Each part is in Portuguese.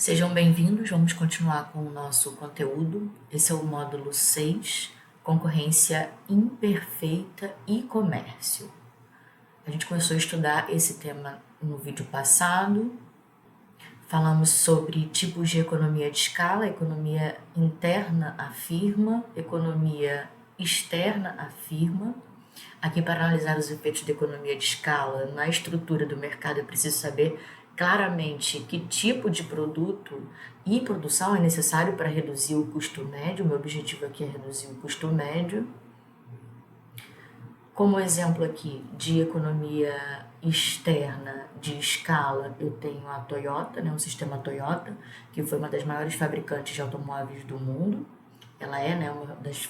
Sejam bem-vindos, vamos continuar com o nosso conteúdo. Esse é o módulo 6, Concorrência Imperfeita e Comércio. A gente começou a estudar esse tema no vídeo passado. Falamos sobre tipos de economia de escala, economia interna à firma, economia externa à firma. Aqui, para analisar os efeitos da economia de escala na estrutura do mercado, é preciso saber claramente que tipo de produto e produção é necessário para reduzir o custo médio. O meu objetivo aqui é reduzir o custo médio. Como exemplo aqui de economia externa de escala, eu tenho a Toyota, o sistema Toyota, que foi uma das maiores fabricantes de automóveis do mundo. Ela é uma das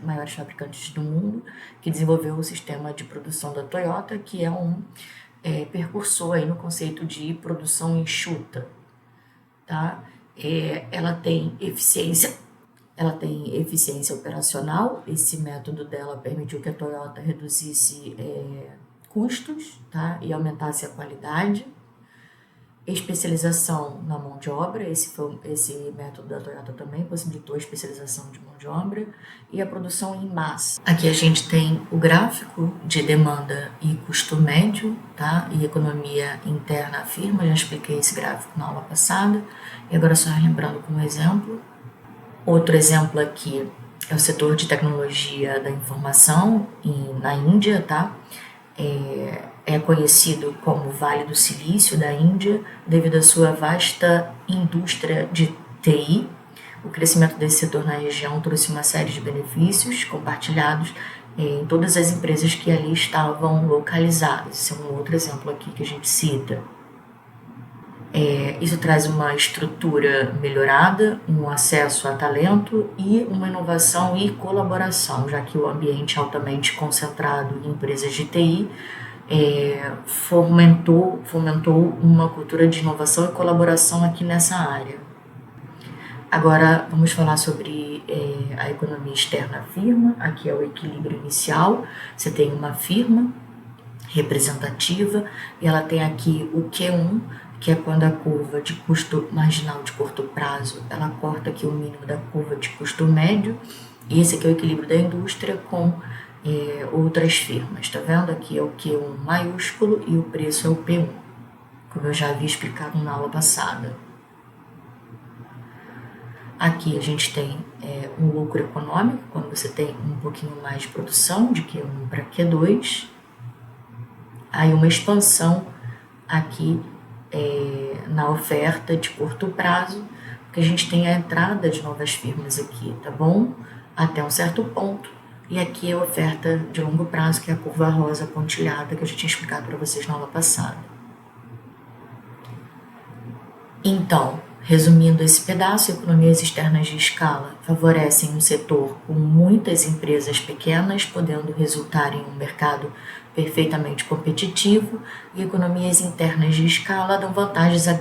maiores fabricantes do mundo, que desenvolveu o sistema de produção da Toyota, que é um percursor aí no conceito de produção enxuta. Tá? Ela tem eficiência operacional. Esse método dela permitiu que a Toyota reduzisse custos, tá? E aumentasse a qualidade. Especialização na mão de obra, esse método da Toyota também possibilitou a especialização de mão de obra, e a produção em massa. Aqui a gente tem o gráfico de demanda e custo médio, tá? E economia interna à firma, já expliquei esse gráfico na aula passada, e agora só lembrando como exemplo. Outro exemplo aqui é o setor de tecnologia da informação na Índia, tá? É conhecido como Vale do Silício da Índia, devido à sua vasta indústria de TI. O crescimento desse setor na região trouxe uma série de benefícios compartilhados em todas as empresas que ali estavam localizadas. Esse é um outro exemplo aqui que a gente cita. Isso traz uma estrutura melhorada, um acesso a talento e uma inovação e colaboração, já que o ambiente altamente concentrado em empresas de TI fomentou uma cultura de inovação e colaboração aqui nessa área. Agora vamos falar sobre a economia externa à firma. Aqui é o equilíbrio inicial. Você tem uma firma representativa e ela tem aqui o Q1, que é quando a curva de custo marginal de curto prazo ela corta aqui o mínimo da curva de custo médio, e esse aqui é o equilíbrio da indústria com outras firmas. Tá vendo? Aqui é o Q1 maiúsculo e o preço é o P1, como eu já havia explicado na aula passada. Aqui a gente tem um lucro econômico, quando você tem um pouquinho mais de produção, de Q1 para Q2. Aí uma expansão aqui na oferta de curto prazo, porque a gente tem a entrada de novas firmas aqui, tá bom? Até um certo ponto. E aqui é a oferta de longo prazo, que é a curva rosa pontilhada, que eu já tinha explicado para vocês na aula passada. Então, resumindo esse pedaço, economias externas de escala favorecem um setor com muitas empresas pequenas, podendo resultar em um mercado perfeitamente competitivo, e economias internas de escala dão vantagens às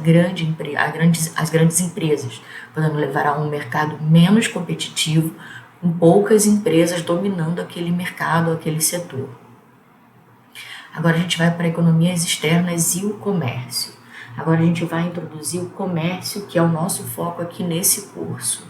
grandes empresas, podendo levar a um mercado menos competitivo, com poucas empresas dominando aquele mercado, aquele setor. Agora a gente vai para economias externas e o comércio. Agora a gente vai introduzir o comércio, que é o nosso foco aqui nesse curso.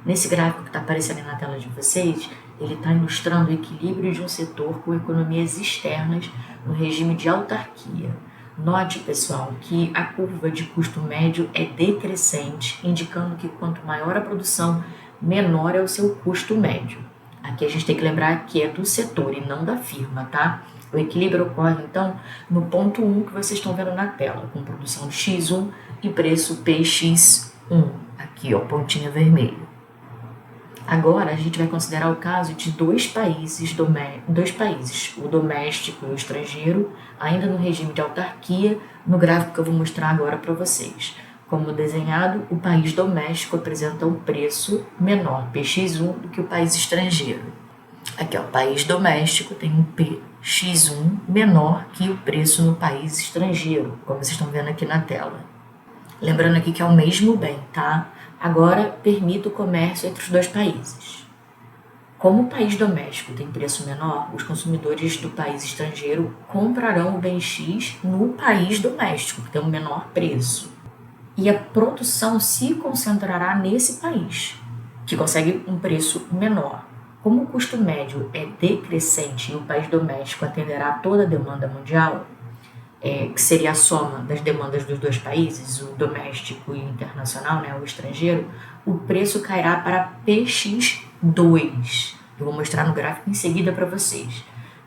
Nesse gráfico que está aparecendo na tela de vocês, ele está ilustrando o equilíbrio de um setor com economias externas no regime de autarquia. Note, pessoal, que a curva de custo médio é decrescente, indicando que quanto maior a produção, menor é o seu custo médio. Aqui a gente tem que lembrar que é do setor e não da firma, tá? O equilíbrio ocorre, então, no ponto 1 que vocês estão vendo na tela, com produção de X1 e preço PX1, aqui, ó, pontinha vermelha. Agora, a gente vai considerar o caso de dois países, o doméstico e o estrangeiro, ainda no regime de autarquia, no gráfico que eu vou mostrar agora para vocês. Como desenhado, o país doméstico apresenta um preço menor, PX1, do que o país estrangeiro. Aqui, ó, o país doméstico tem um PX1 menor que o preço no país estrangeiro, como vocês estão vendo aqui na tela. Lembrando aqui que é o mesmo bem, tá? Agora, permita o comércio entre os dois países. Como o país doméstico tem preço menor, os consumidores do país estrangeiro comprarão o bem X no país doméstico, que tem um menor preço. e a produção se concentrará nesse país, que consegue um preço menor. Como o custo médio é decrescente e o país doméstico atenderá a toda a demanda mundial, que seria a soma das demandas dos dois países, o doméstico e o internacional, né, o estrangeiro, o preço cairá para PX2. Eu vou mostrar no gráfico em seguida para vocês.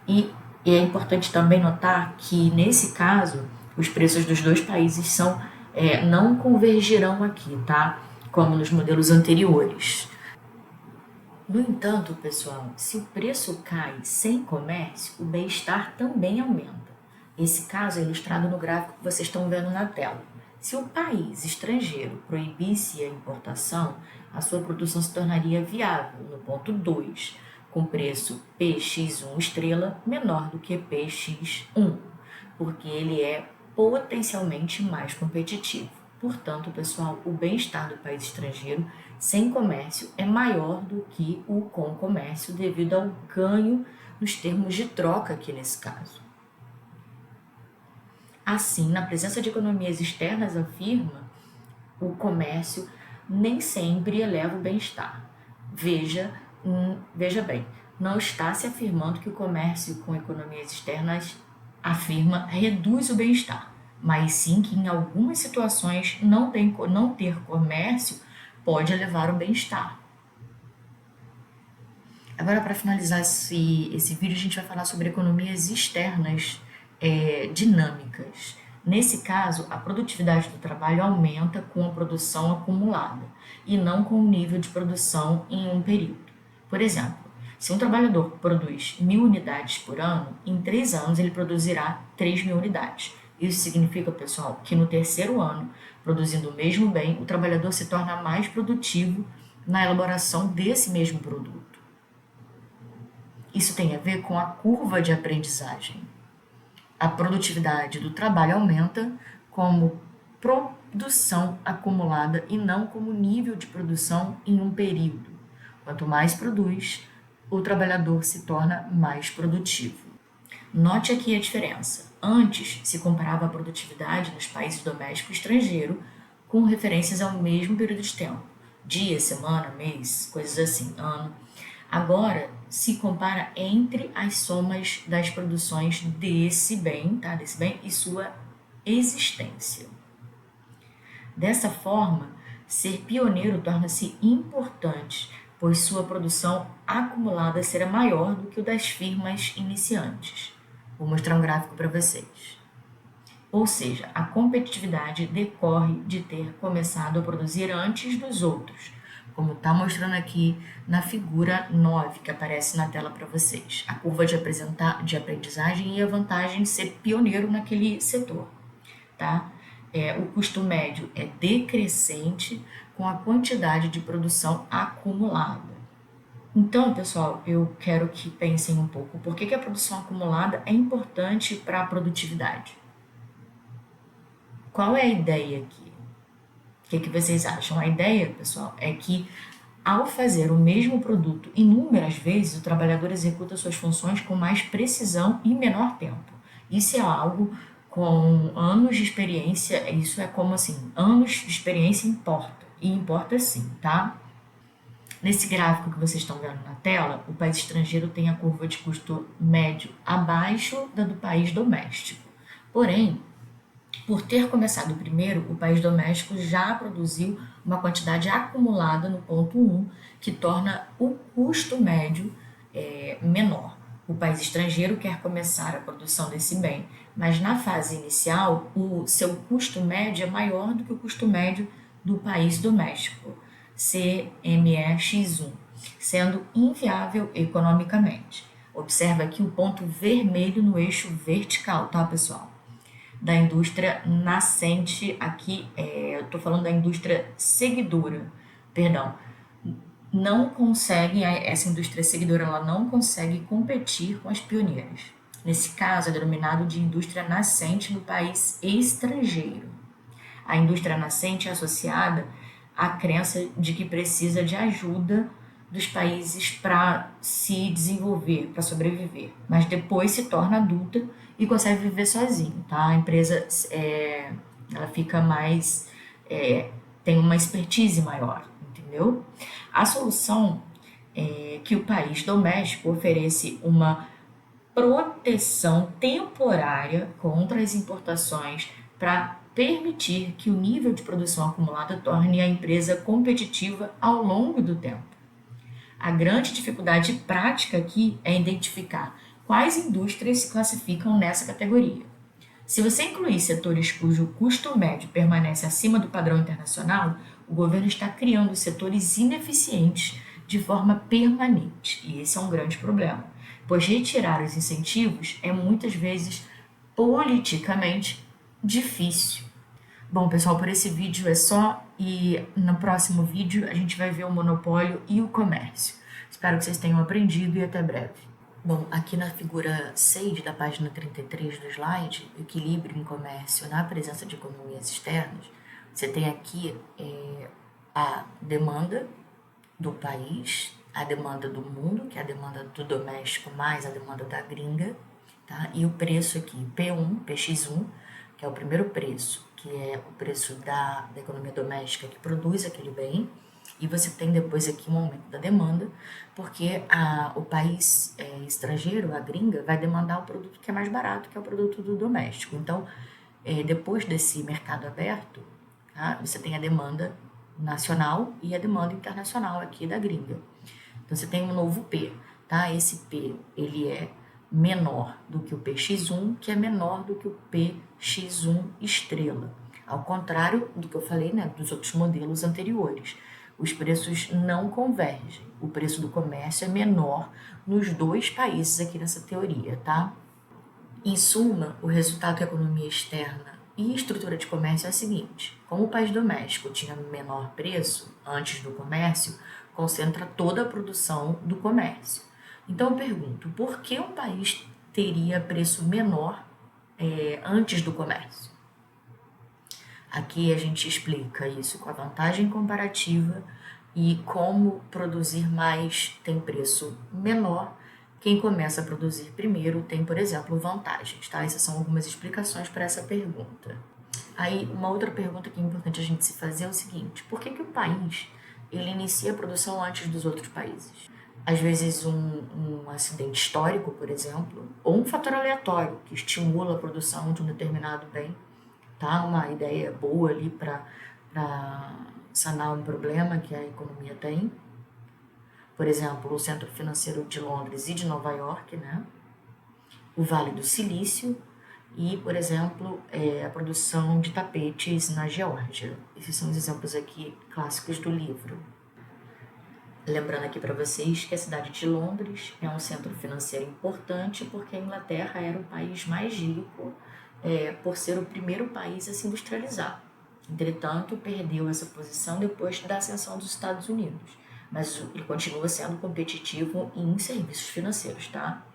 E é importante também notar que, nesse caso, os preços dos dois países não convergirão aqui, tá? Como nos modelos anteriores. No entanto, pessoal, se o preço cai sem comércio, o bem-estar também aumenta. Esse caso é ilustrado no gráfico que vocês estão vendo na tela. Se o país estrangeiro proibisse a importação, a sua produção se tornaria viável no ponto 2, com preço PX1 estrela menor do que PX1, porque ele é potencialmente mais competitivo. Portanto, pessoal, o bem-estar do país estrangeiro sem comércio é maior do que o com comércio devido ao ganho nos termos de troca aqui nesse caso. Assim, na presença de economias externas, afirma, o comércio nem sempre eleva o bem-estar. Veja bem, não está se afirmando que o comércio com economias externas reduz o bem-estar, mas sim que em algumas situações não ter comércio pode elevar o bem-estar. Agora, para finalizar esse vídeo, a gente vai falar sobre economias externas dinâmicas. Nesse caso, a produtividade do trabalho aumenta com a produção acumulada e não com o nível de produção em um período. Por exemplo, se um trabalhador produz 1.000 unidades por ano, em 3 anos ele produzirá 3.000 unidades. Isso significa, pessoal, que no terceiro ano, produzindo o mesmo bem, o trabalhador se torna mais produtivo na elaboração desse mesmo produto. Isso tem a ver com a curva de aprendizagem. A produtividade do trabalho aumenta como produção acumulada e não como nível de produção em um período. Quanto mais produz, o trabalhador se torna mais produtivo. Note aqui a diferença. Antes, se comparava a produtividade nos países domésticos e estrangeiro com referências ao mesmo período de tempo. Dia, semana, mês, coisas assim, ano. Agora, se compara entre as somas das produções desse bem e sua existência. Dessa forma, ser pioneiro torna-se importante, pois sua produção acumulada será maior do que o das firmas iniciantes. Vou mostrar um gráfico para vocês. Ou seja, a competitividade decorre de ter começado a produzir antes dos outros, como está mostrando aqui na figura 9, que aparece na tela para vocês. A curva de aprendizagem e a vantagem de ser pioneiro naquele setor. Tá? O custo médio é decrescente com a quantidade de produção acumulada. Então, pessoal, eu quero que pensem um pouco por que a produção acumulada é importante para a produtividade. Qual é a ideia aqui? O que vocês acham? A ideia, pessoal, é que ao fazer o mesmo produto inúmeras vezes, o trabalhador executa suas funções com mais precisão e menor tempo. Isso é algo com anos de experiência, isso é como assim, anos de experiência importa, e importa sim, tá? Nesse gráfico que vocês estão vendo na tela, o país estrangeiro tem a curva de custo médio abaixo da do país doméstico. Porém, por ter começado primeiro, o país doméstico já produziu uma quantidade acumulada no ponto 1, que torna o custo médio menor. O país estrangeiro quer começar a produção desse bem, mas na fase inicial, o seu custo médio é maior do que o custo médio do país doméstico, CMEX1, sendo inviável economicamente. Observa aqui o ponto vermelho no eixo vertical, tá, pessoal? Da indústria nascente, aqui eu estou falando da indústria seguidora, não consegue, essa indústria seguidora ela não consegue competir com as pioneiras. Nesse caso, é denominado de indústria nascente no país estrangeiro. A indústria nascente é associada à crença de que precisa de ajuda dos países para se desenvolver, para sobreviver, mas depois se torna adulta e consegue viver sozinho, tá? A empresa ela fica mais tem uma expertise maior, entendeu? A solução é que o país doméstico oferece uma proteção temporária contra as importações para permitir que o nível de produção acumulada torne a empresa competitiva ao longo do tempo. A grande dificuldade prática aqui é identificar quais indústrias se classificam nessa categoria. Se você incluir setores cujo custo médio permanece acima do padrão internacional, o governo está criando setores ineficientes de forma permanente. E esse é um grande problema, pois retirar os incentivos é muitas vezes politicamente difícil. Bom, pessoal, por esse vídeo é só e no próximo vídeo a gente vai ver o monopólio e o comércio. Espero que vocês tenham aprendido e até breve. Bom, aqui na figura 6 da página 33 do slide, equilíbrio em comércio na presença de economias externas, você tem aqui a demanda do país, a demanda do mundo, que é a demanda do doméstico mais a demanda da gringa, tá? E o preço aqui, P1, PX1, que é o primeiro preço, que é o preço da economia doméstica que produz aquele bem, e você tem depois aqui um aumento da demanda, porque o país estrangeiro, a gringa, vai demandar o produto que é mais barato, que é o produto do doméstico. Então, depois desse mercado aberto, tá, você tem a demanda nacional e a demanda internacional aqui da gringa. Então, você tem um novo P, tá? Esse P, ele é menor do que o PX1, que é menor do que o PX1 estrela. Ao contrário do que eu falei, né, dos outros modelos anteriores. Os preços não convergem. O preço do comércio é menor nos dois países aqui nessa teoria, tá? Em suma, o resultado da economia externa e estrutura de comércio é o seguinte: como o país doméstico tinha menor preço antes do comércio, concentra toda a produção do comércio. Então eu pergunto, por que um país teria preço menor antes do comércio? Aqui a gente explica isso com a vantagem comparativa e como produzir mais tem preço menor. Quem começa a produzir primeiro tem, por exemplo, vantagens, tá? Essas são algumas explicações para essa pergunta. Aí, uma outra pergunta que é importante a gente se fazer é o seguinte: por que o país ele inicia a produção antes dos outros países? Às vezes um acidente histórico, por exemplo, ou um fator aleatório que estimula a produção de um determinado bem, tá? Uma ideia boa ali para sanar um problema que a economia tem. Por exemplo, o Centro Financeiro de Londres e de Nova York, né? O Vale do Silício e, por exemplo, a produção de tapetes na Geórgia. Esses são os exemplos aqui clássicos do livro. Lembrando aqui para vocês que a cidade de Londres é um centro financeiro importante porque a Inglaterra era o país mais rico por ser o primeiro país a se industrializar. Entretanto, perdeu essa posição depois da ascensão dos Estados Unidos, mas ele continua sendo competitivo em serviços financeiros, tá?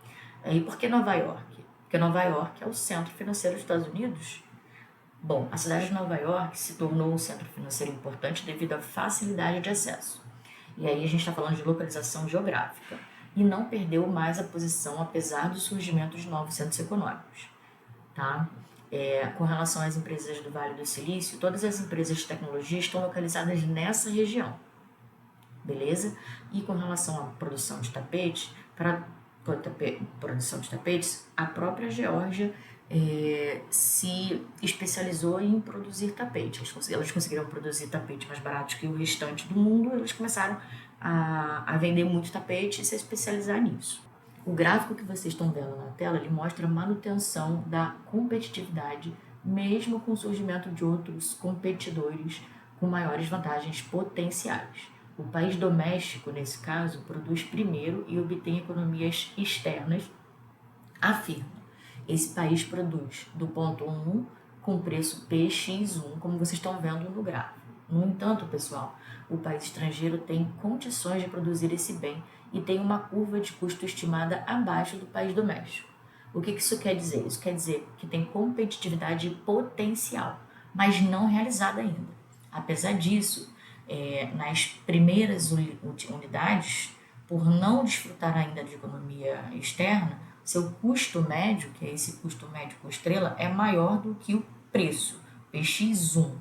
E por que Nova York? Porque Nova York é o centro financeiro dos Estados Unidos. Bom, a cidade de Nova York se tornou um centro financeiro importante devido à facilidade de acesso. E aí a gente está falando de localização geográfica. E não perdeu mais a posição apesar do surgimento de novos centros econômicos. Tá? Com relação às empresas do Vale do Silício, todas as empresas de tecnologia estão localizadas nessa região. Beleza? E com relação à produção de tapetes, a própria Geórgia se especializou em produzir tapetes. Elas conseguiram produzir tapetes mais baratos que o restante do mundo, eles começaram a vender muito tapete e se especializar nisso. O gráfico que vocês estão vendo na tela, ele mostra a manutenção da competitividade, mesmo com o surgimento de outros competidores com maiores vantagens potenciais. O país doméstico, nesse caso, produz primeiro e obtém economias externas, afirma. Esse país produz do ponto 1 com preço PX1, como vocês estão vendo no gráfico. No entanto, pessoal, o país estrangeiro tem condições de produzir esse bem e tem uma curva de custo estimada abaixo do país doméstico. O que isso quer dizer? Isso quer dizer que tem competitividade potencial, mas não realizada ainda. Apesar disso, nas primeiras unidades, por não desfrutar ainda de economia externa, seu custo médio, que é esse custo médio com estrela, é maior do que o preço, PX1.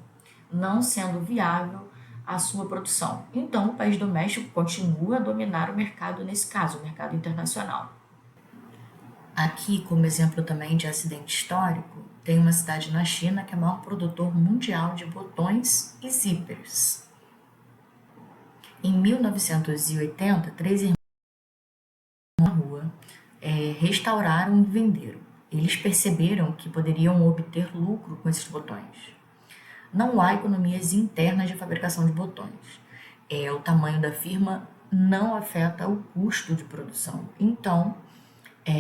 não sendo viável a sua produção. Então, o país doméstico continua a dominar o mercado, nesse caso, o mercado internacional. Aqui, como exemplo também de acidente histórico, tem uma cidade na China que é o maior produtor mundial de botões e zíperes. Em 1980, três irmãos na rua restauraram e venderam. Eles perceberam que poderiam obter lucro com esses botões. Não há economias internas de fabricação de botões. O tamanho da firma não afeta o custo de produção. Então,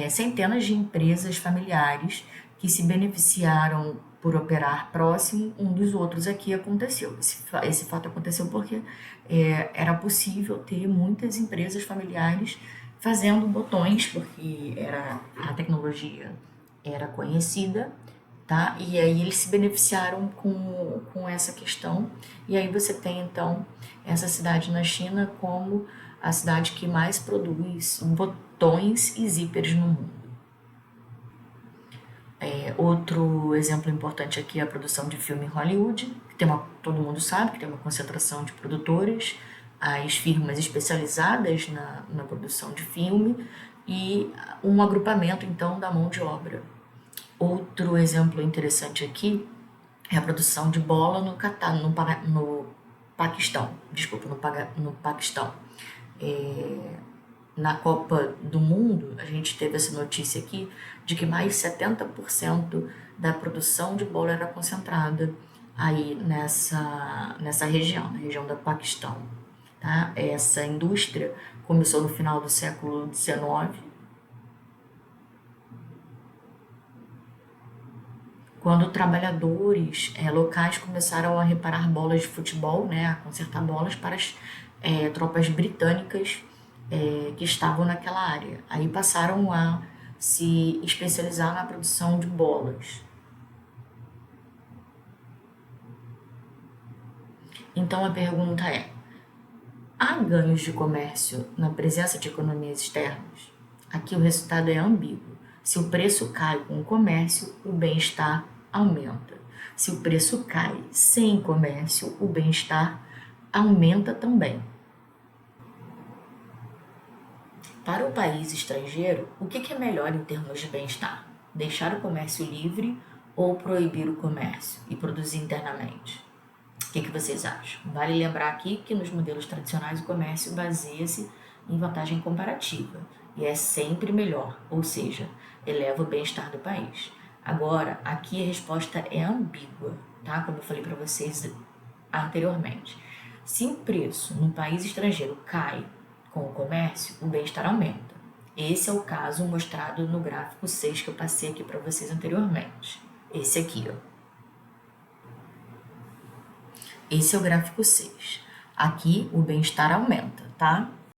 centenas de empresas familiares que se beneficiaram por operar próximo um dos outros aqui aconteceu. Esse fato aconteceu porque era possível ter muitas empresas familiares fazendo botões, porque a tecnologia era conhecida, tá? E aí eles se beneficiaram com essa questão. E aí você tem, então, essa cidade na China como a cidade que mais produz botões e zíperes no mundo. Outro exemplo importante aqui é a produção de filme em Hollywood, que todo mundo sabe que tem uma concentração de produtores, as firmas especializadas na produção de filme e um agrupamento, então, da mão de obra. Outro exemplo interessante aqui é a produção de bola no Paquistão. Desculpa, no Paquistão. Na Copa do Mundo, a gente teve essa notícia aqui de que mais 70% da produção de bola era concentrada aí nessa região, na região do Paquistão. Tá? Essa indústria começou no final do século XIX, quando trabalhadores locais começaram a reparar bolas de futebol, né, a consertar bolas para as tropas britânicas que estavam naquela área. Aí passaram a se especializar na produção de bolas. Então a pergunta é: há ganhos de comércio na presença de economias externas? Aqui o resultado é ambíguo. Se o preço cai com o comércio, o bem-estar aumenta. Se o preço cai sem comércio, o bem-estar aumenta também. Para o país estrangeiro, o que é melhor em termos de bem-estar? Deixar o comércio livre ou proibir o comércio e produzir internamente? O que vocês acham? Vale lembrar aqui que nos modelos tradicionais o comércio baseia-se em vantagem comparativa e é sempre melhor, ou seja, eleva o bem-estar do país. Agora, aqui a resposta é ambígua, tá? Como eu falei para vocês anteriormente. Se o preço no país estrangeiro cai com o comércio, o bem-estar aumenta. Esse é o caso mostrado no gráfico 6 que eu passei aqui para vocês anteriormente. Esse aqui, ó. Esse é o gráfico 6. Aqui o bem-estar aumenta, tá?